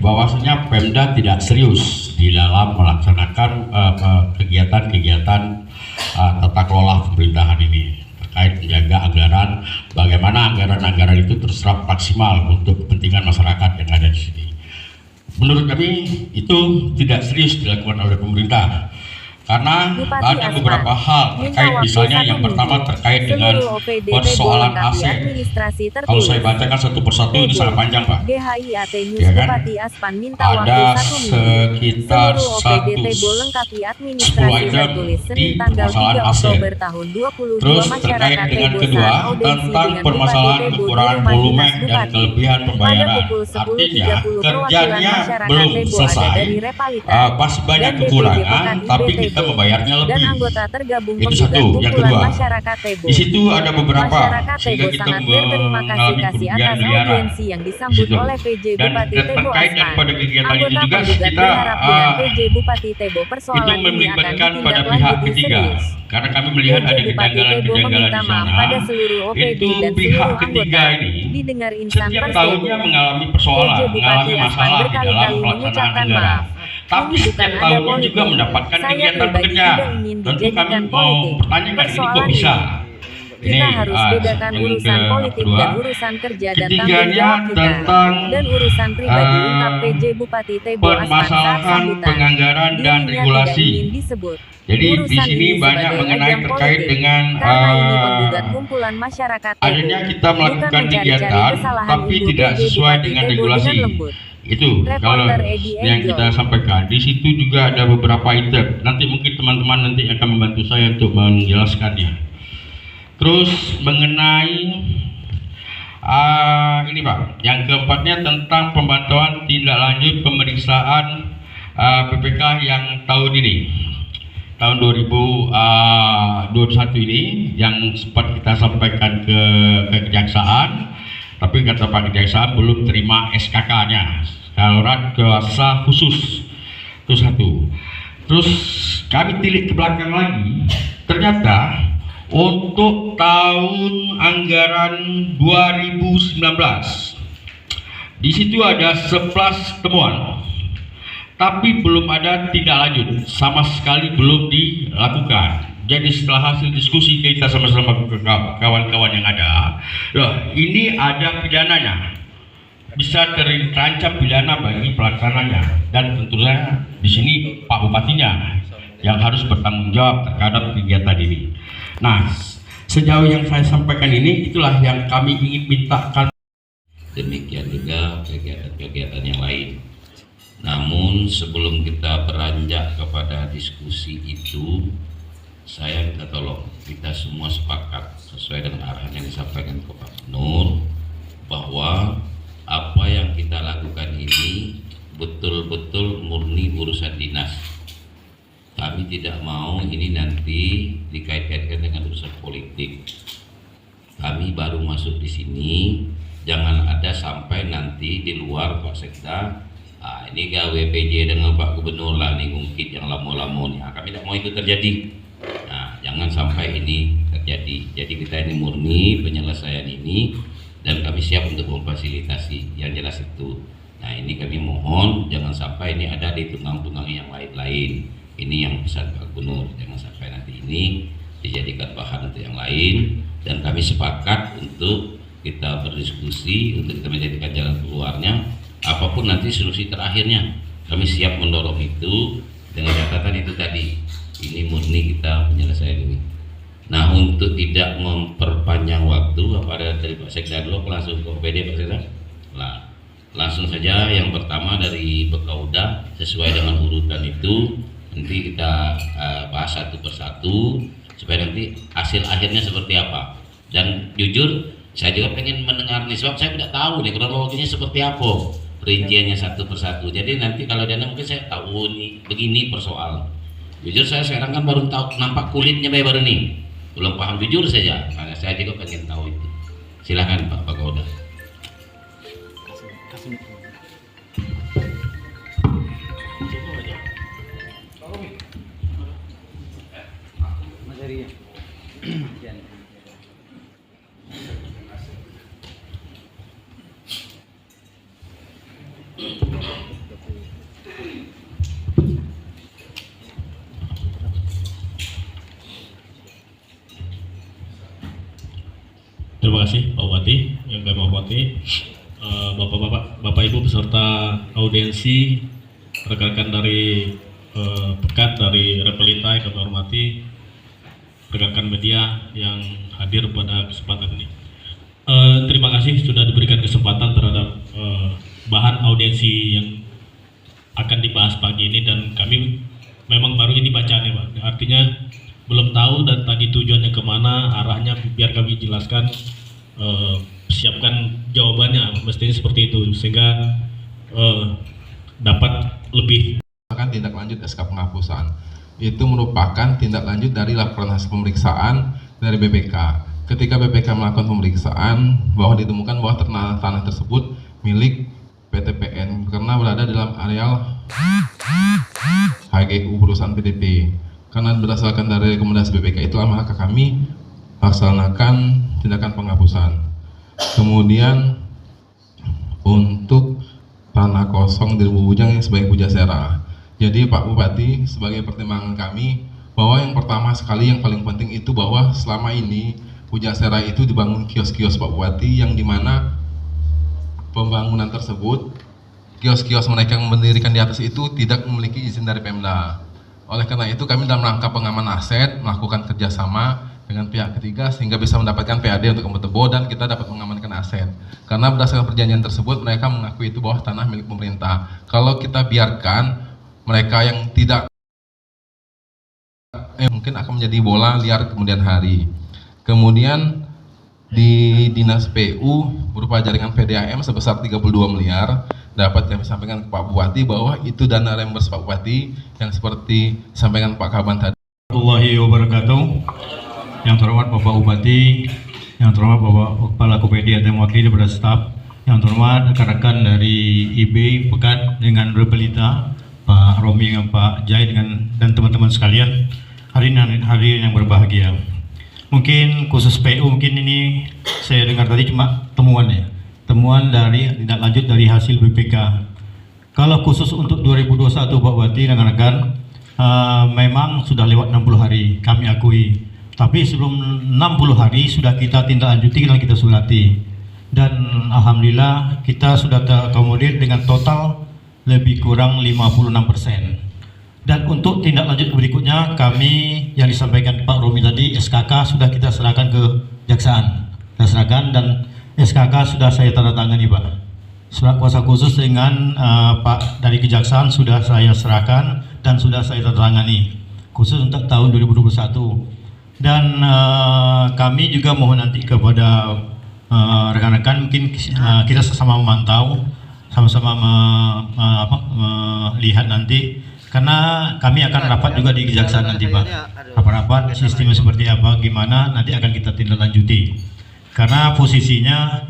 bahwasanya Pemda tidak serius di dalam melaksanakan kegiatan-kegiatan tata kelola pemerintahan ini terkait menjaga anggaran, bagaimana anggaran-anggaran itu terserap maksimal untuk kepentingan masyarakat yang ada di sini. Menurut kami itu tidak serius dilakukan oleh pemerintah. Karena ada beberapa hal terkait, misalnya yang pertama terkait dengan persoalan AC. Kalau saya bacakan satu persatu ini sangat panjang, Pak. Ya kan? Ada sekitar 10 item di permasalahan AC. Terus terkait dengan kedua tentang permasalahan kekurangan volume dan kelebihan pembayaran. Artinya kerjanya belum selesai, masih banyak kekurangan, tapi kita membayarnya lebih. Itu satu. Yang kedua, di situ ada beberapa sehingga kita mengalami kerugian miliaran. Dan terkait pada kegiatan itu juga kita itu melibatkan pada pihak ketiga, karena kami melihat ada kejanggalan-kejanggalan di sana. Itu pihak ketiga ini setiap tahunnya mengalami persoalan, mengalami masalah di dalam pelaksanaan anggaran. Tapi setiap tahunnya juga mendapatkan kegiatan bekerja. Tentu kami mau pertanyakan, ini kok bisa? Ini harus bedakan urusan politik dan urusan kerja dan tanggung jawab kita dan urusan pribadi, ungkap PJ Bupati Tebo permasalahan penganggaran dan regulasi. Jadi di sini banyak mengenai terkait dengan adanya kita melakukan kegiatan tapi tidak sesuai dengan regulasi. Itu kalau yang kita sampaikan. Di situ juga ada beberapa item. Nanti mungkin teman-teman nanti akan membantu saya untuk menjelaskannya. Terus mengenai ini Pak, yang keempatnya tentang pemantauan tindak lanjut pemeriksaan PPK yang tahun ini, tahun 2021 ini, yang sempat kita sampaikan ke kejaksaan, tapi kata Pak Kejaksaan belum terima SKK-nya, surat kuasa khusus. Itu satu. Terus kami tilik ke belakang lagi, ternyata untuk tahun anggaran 2019 di situ ada 11 temuan, tapi belum ada tindak lanjut, sama sekali belum dilakukan. Jadi setelah hasil diskusi kita sama-sama kawan-kawan yang ada, ini ada pidananya, bisa terancam pidana bagi pelaksananya, dan tentunya di sini Pak Bupatinya yang harus bertanggung jawab terhadap kegiatan ini. Nah, sejauh yang saya sampaikan ini, itulah yang kami ingin mintakan. Demikian juga kegiatan-kegiatan yang lain. Namun sebelum kita beranjak kepada diskusi itu, saya minta tolong kita semua sepakat sesuai dengan arahan yang disampaikan ke Pak Nur, bahwa apa yang kita lakukan ini betul-betul murni urusan dinas. Kami tidak mau ini nanti dikait-kaitkan dengan urusan politik. Kami baru masuk di sini, jangan ada sampai nanti di luar Pak Sekda, ini gawe PJ dengan Pak Gubernur lah, nih ngungkit yang lamo-lamo nih. Kami tidak mau itu terjadi. Nah, jangan sampai ini terjadi. Jadi kita ini murni penyelesaian ini, dan kami siap untuk memfasilitasi yang jelas itu. Nah, ini kami mohon jangan sampai ini ada di tunggang-tunggang yang lain-lain. Ini yang pesan Pak Gubernur, jangan sampai nanti ini dijadikan bahan untuk yang lain, dan kami sepakat untuk kita berdiskusi untuk kita menjadikan jalan keluarnya, apapun nanti solusi terakhirnya kami siap mendorong itu dengan catatan itu tadi, ini murni kita penyelesaian ini. Nah, untuk tidak memperpanjang waktu, apa ada dari Pak Sekda dulu langsung ke OPD Pak Sekda? Nah, langsung saja yang pertama dari Bekauda sesuai dengan urutan itu. Nanti kita bahas satu persatu supaya nanti hasil akhirnya seperti apa. Dan jujur saya juga pengen mendengar nih, sebab saya tidak tahu nih kronologinya seperti apa, perinciannya satu persatu. Jadi nanti kalau dana mungkin saya tahu nih begini persoalan. Jujur saya sekarang kan baru tahu, nampak kulitnya baru nih, belum paham jujur saja. Karena saya juga pengen tahu itu. Silakan Pak Kauda. terima kasih Pak Bupati yang kami hormati, Bapak Ibu peserta audiensi, rekan-rekan dari Pekat, dari Repelita yang kami hormati, rekan-rekan media yang hadir pada kesempatan ini. Terima kasih sudah diberikan kesempatan terhadap bahan audiensi yang akan dibahas pagi ini, dan kami memang baru ini bacanya Pak, artinya belum tahu dan tadi tujuannya kemana, arahnya biar kami jelaskan, siapkan jawabannya, mestinya seperti itu sehingga dapat lebih. Tindak lanjut SK penghapusan itu merupakan tindak lanjut dari laporan hasil pemeriksaan dari BPK. Ketika BPK melakukan pemeriksaan bahwa ditemukan bahwa tanah tersebut milik PTPN karena berada dalam areal HGU perusahaan PDP. Karena berdasarkan dari rekomendasi BPK itu, maka kami laksanakan tindakan penghapusan. Kemudian untuk tanah kosong di Lubuk Bujang yang sebagai Pujasera. Jadi Pak Bupati, sebagai pertimbangan kami bahwa yang pertama sekali yang paling penting itu bahwa selama ini Pujasera itu dibangun kios-kios Pak Bupati, yang dimana pembangunan tersebut kios-kios mereka yang mendirikan di atas itu tidak memiliki izin dari Pemda. Oleh karena itu kami dalam rangka pengaman aset melakukan kerjasama dengan pihak ketiga sehingga bisa mendapatkan PAD untuk Tebo dan kita dapat mengamankan aset. Karena berdasarkan perjanjian tersebut mereka mengakui itu bahwa tanah milik pemerintah. Kalau kita biarkan mereka yang tidak mungkin akan menjadi bola liar kemudian hari. Kemudian di Dinas PU berupa jaringan PDAM sebesar 32 miliar dapat kami sampaikan ke Pak Bupati bahwa itu dana reimburse Pak Bupati yang seperti disampaikan Pak Kaban tadi. Warahmatullahi wabarakatuh. Yang terhormat Bapak Bupati, yang terhormat Bapak Kepala Kopedi dan mewakili daripada staf, yang terhormat rekan-rekan dari IB Pekat dengan Repelita, Pak Romi dengan Pak Jai dan teman-teman sekalian, hari yang berbahagia. Mungkin khusus PU, mungkin ini saya dengar tadi cuma temuan dari tindak lanjut dari hasil BPK. Kalau khusus untuk 2021 Pak Bupati dan rekan-rekan, memang sudah lewat 60 hari, kami akui. Tapi sebelum 60 hari sudah kita tindak lanjuti dan kita surati. Dan alhamdulillah kita sudah terakomodir dengan total lebih kurang 56%. Dan untuk tindak lanjut berikutnya, kami yang disampaikan Pak Romi tadi, SKK sudah kita serahkan ke Jaksaan. Kita serahkan dan SKK sudah saya tanda tangani Pak. Surat kuasa khusus dengan Pak dari Kejaksaan sudah saya serahkan dan sudah saya tanda tangani khusus untuk tahun 2021. Dan kami juga mohon nanti kepada rekan-rekan, mungkin kita sama memantau, sama-sama melihat nanti, karena kami akan rapat juga di Kejaksaan nanti Pak. Rapat-rapat sistemnya seperti apa, gimana nanti akan kita tindak lanjuti. Karena posisinya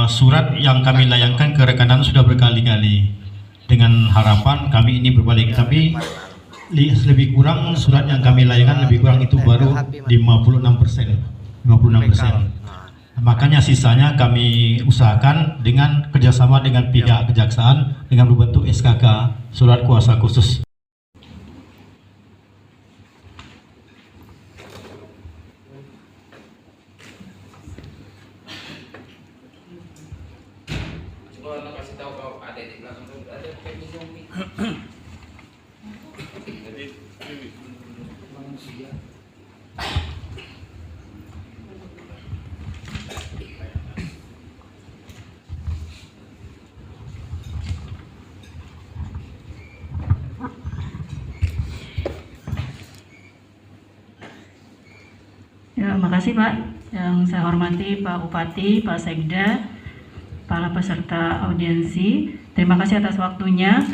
surat yang kami layangkan ke rekanan sudah berkali-kali dengan harapan kami ini berbalik, tapi lebih kurang surat yang kami layangkan lebih kurang itu baru 56%. Makanya sisanya kami usahakan dengan kerjasama dengan pihak Kejaksaan dengan berbentuk SKK, surat kuasa khusus. Terima kasih Pak. Yang saya hormati Pak Bupati, Pak Sekda, para peserta audiensi. Terima kasih atas waktunya.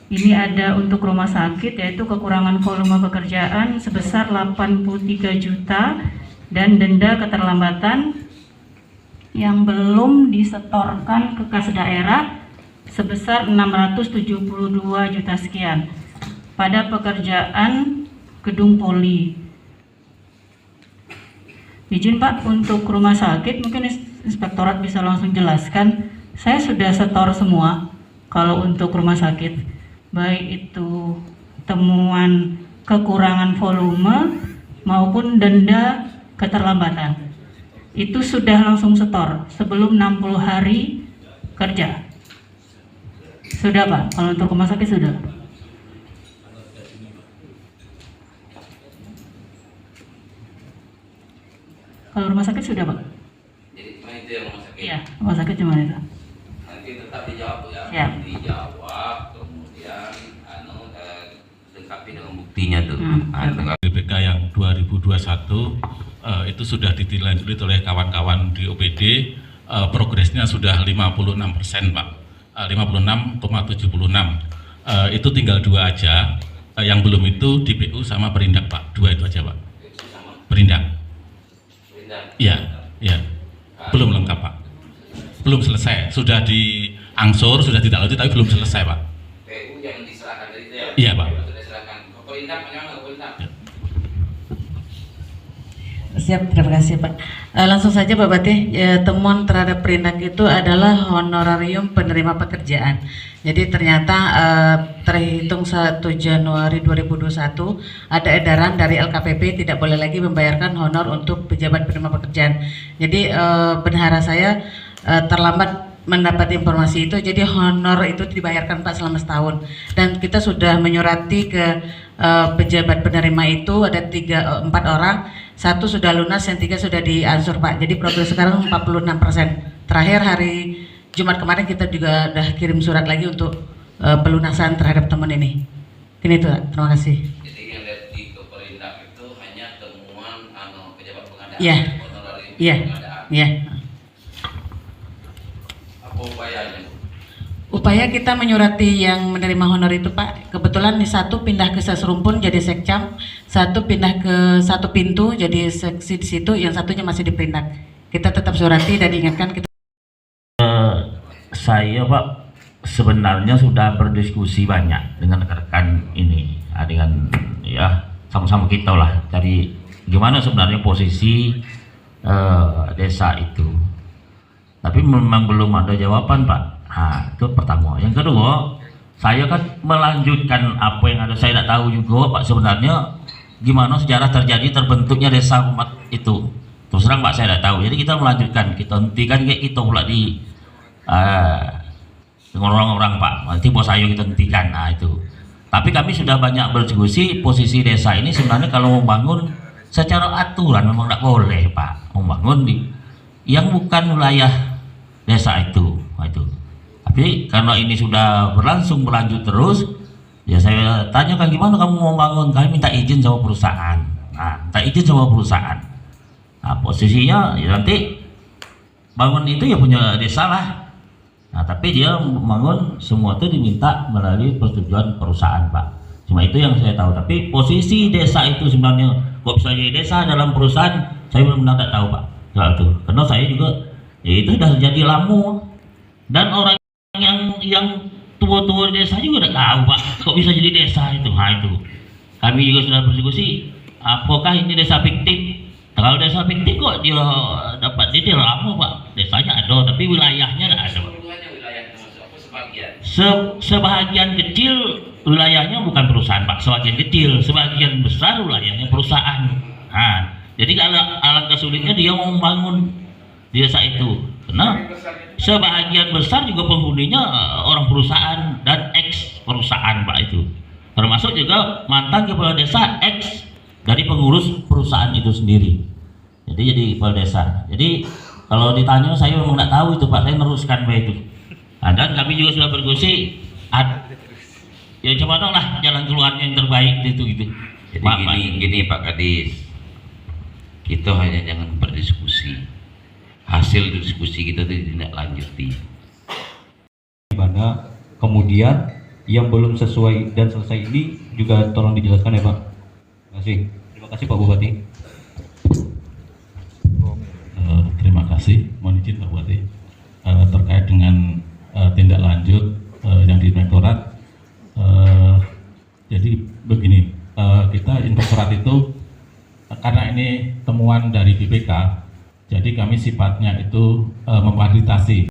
Ini ada untuk rumah sakit, yaitu kekurangan volume pekerjaan sebesar 83 juta dan denda keterlambatan yang belum disetorkan ke kas daerah sebesar 672 juta sekian pada pekerjaan gedung poli. Izin Pak, untuk rumah sakit mungkin inspektorat bisa langsung jelaskan. Saya sudah setor semua kalau untuk rumah sakit, baik itu temuan kekurangan volume maupun denda keterlambatan. itu sudah langsung setor sebelum 60 hari kerja. Sudah Pak, kalau untuk rumah sakit sudah. Kalau rumah sakit sudah Pak? Jadi cuma itu yang rumah sakit. Iya, rumah sakit cuma itu. Nanti tetap dijawab ya. Siap. Dijawab, kemudian lengkapi dengan buktinya tuh. BPK yang 2021 itu sudah ditindaklanjuti oleh kawan-kawan di OPD, progresnya sudah 56% Pak, 56,76. Itu tinggal 2 aja, yang belum itu DPU sama Perindak Pak, 2 itu aja Pak. Perindak. Iya, iya. Belum lengkap Pak. Belum selesai, sudah diangsur, sudah ditindaklanjuti tapi belum selesai Pak. PU yang diserahkan dari itu ya? Iya Pak. Sudah diserahkan. Perindak mana Perindak? Siap, terima kasih Pak. Langsung saja Pak Bupati, temuan terhadap Perindak itu adalah honorarium penerima pekerjaan. Jadi ternyata terhitung 1 Januari 2021 ada edaran dari LKPP tidak boleh lagi membayarkan honor untuk pejabat penerima pekerjaan. Jadi bendahara saya terlambat mendapat informasi itu, jadi honor itu dibayarkan Pak selama setahun. Dan kita sudah menyurati ke pejabat penerima itu ada 4 orang, 1 sudah lunas, yang 3 sudah diansur Pak. Jadi progres sekarang 46%. Terakhir hari Jumat kemarin kita juga udah kirim surat lagi untuk pelunasan terhadap teman ini. Ini tuh, terima kasih. Jadi yang dari ke Perindak itu hanya temuan pejabat pengadaan. Iya. Honorarium Iya. pengadaan. Iya. Apa upayanya? Upaya kita menyurati yang menerima honor itu Pak, kebetulan nih 1 pindah ke Seserumpun jadi sekcam, 1 pindah ke 1 pintu jadi seksi di situ, yang 1-nya masih di Perindak. Kita tetap surati dan ingatkan kita. Saya Pak sebenarnya sudah berdiskusi banyak dengan rekan-rekan ini, dengan ya sama-sama kita lah cari gimana sebenarnya posisi desa itu. Tapi memang belum ada jawaban Pak. Nah, itu pertama. Yang kedua, saya kan melanjutkan apa yang ada. Saya tidak tahu juga Pak sebenarnya gimana sejarah terbentuknya desa umat itu. Terus terang Pak saya tidak tahu. Jadi kita melanjutkan, kita hentikan kayak kita pula di dengan orang-orang Pak. Nanti bos ayo kita hentikan. Nah itu. Tapi kami sudah banyak berdiskusi posisi desa ini sebenarnya kalau membangun secara aturan memang tidak boleh Pak membangun di yang bukan wilayah desa itu. Nah, itu. Tapi karena ini sudah berlanjut terus, ya saya tanyakan gimana kamu mau bangun, kami minta izin sama perusahaan. Nah, minta izin sama perusahaan. Nah, posisinya ya nanti bangun itu ya punya desa lah. Nah, tapi dia bangun semua itu diminta melalui persetujuan perusahaan Pak. Cuma itu yang saya tahu. Tapi posisi desa itu sebenarnya kok bisa jadi desa dalam perusahaan, saya benar-benar tidak tahu Pak. Soal itu. Karena saya juga ya itu sudah jadi lama. Dan orang yang tua-tua desa juga tidak tahu Pak kok bisa jadi desa itu. Nah itu kami juga sudah berdiskusi apakah ini desa fiktif. Kalau desa fiktif kok dia dapat dia lama Pak, desanya ada tapi wilayahnya tidak ada. Sebahagian kecil wilayahnya bukan perusahaan Pak, sebagian kecil, sebagian besar wilayahnya perusahaan. Nah, jadi kalau alangkah sulitnya dia mau membangun desa itu, karena sebahagian besar juga penghuninya orang perusahaan dan ex perusahaan Pak itu, termasuk juga mantan kepala desa ex dari pengurus perusahaan itu sendiri. Jadi kepala desa. Jadi kalau ditanya saya memang tidak tahu itu Pak, saya meneruskan itu. Nah, dan kami juga sudah berdiskusi, ya coba dong lah jalan keluarnya yang terbaik itu gitu. Jadi gini Pak Kadis, kita hanya jangan berdiskusi, hasil diskusi kita tidak lanjuti. Di mana kemudian yang belum sesuai dan selesai ini juga tolong dijelaskan ya Pak. Terima kasih Pak Bupati. Terima kasih, mohon izin Pak Bupati, terkait dengan tindak lanjut yang di Direktorat. Jadi begini, kita inspektorat itu karena ini temuan dari BPK, jadi kami sifatnya itu memfasilitasi.